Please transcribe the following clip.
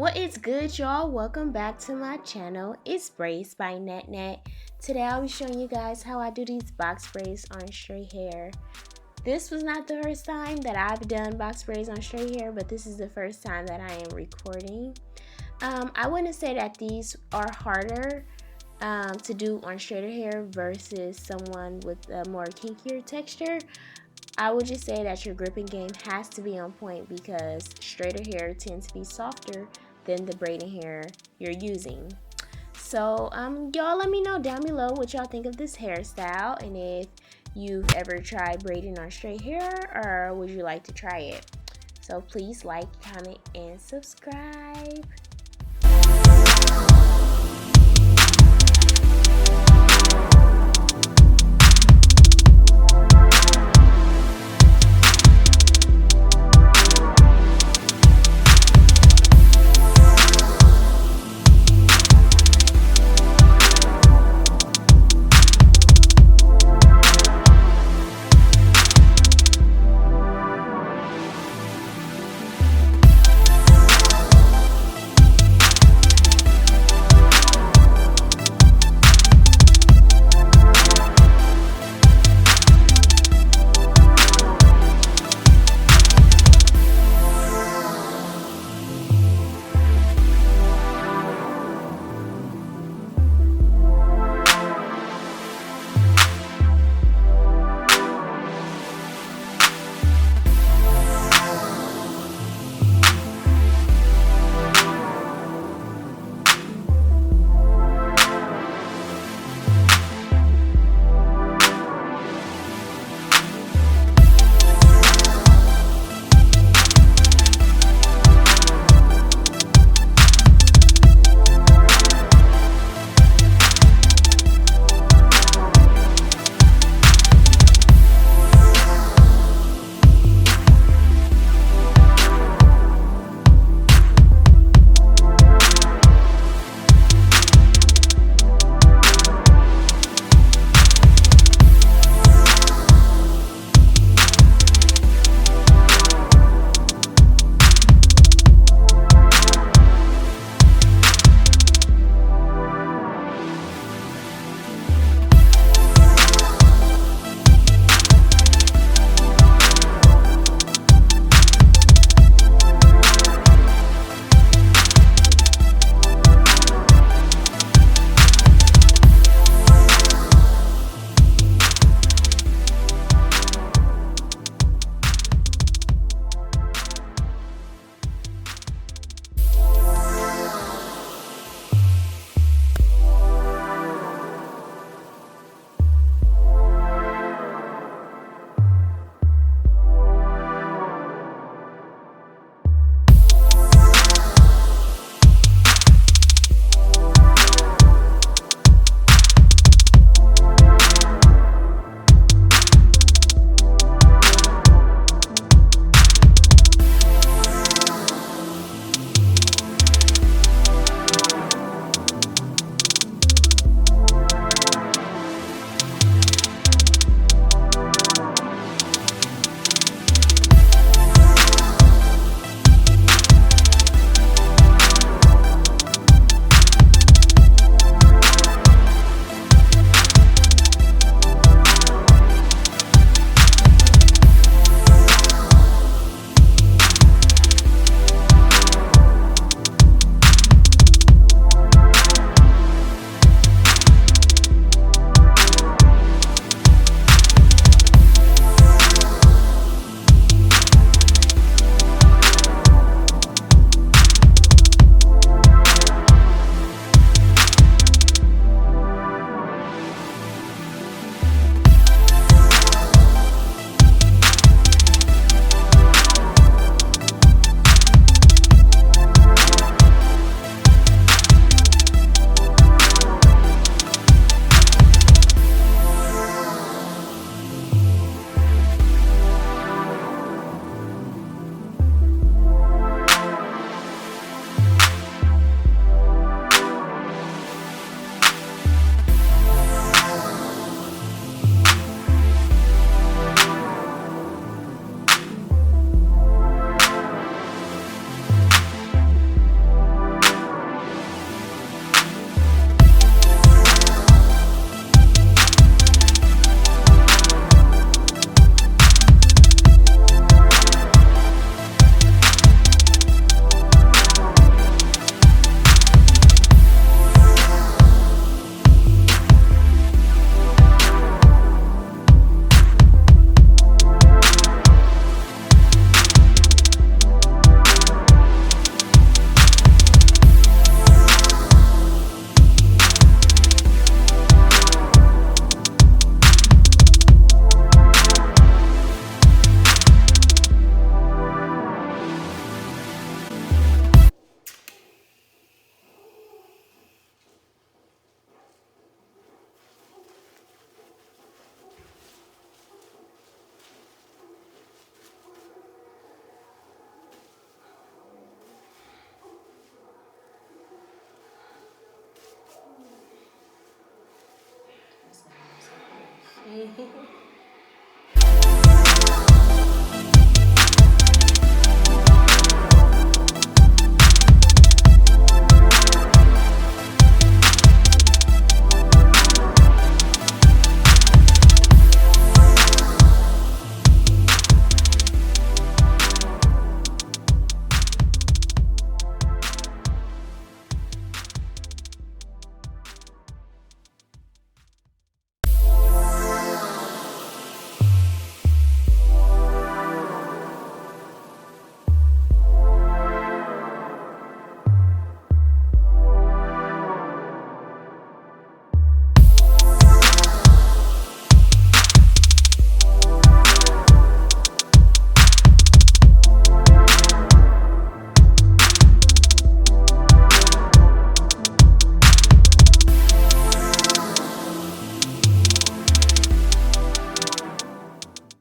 What is good, y'all? Welcome back to my channel. It's Braids by NetNet. Today I'll be showing you guys how I do these box braids on straight hair. This was not the first time that I've done box braids on straight hair, but this is the first time that I am recording. I wouldn't say that these are harder to do on straighter hair versus someone with a more kinkier texture. I would just say that your gripping game has to be on point because straighter hair tends to be softer than the braiding hair you're using. So y'all let me know down below what y'all think of this hairstyle, and if you've ever tried braiding on straight hair, or would you like to try it. So please like, comment, and subscribe.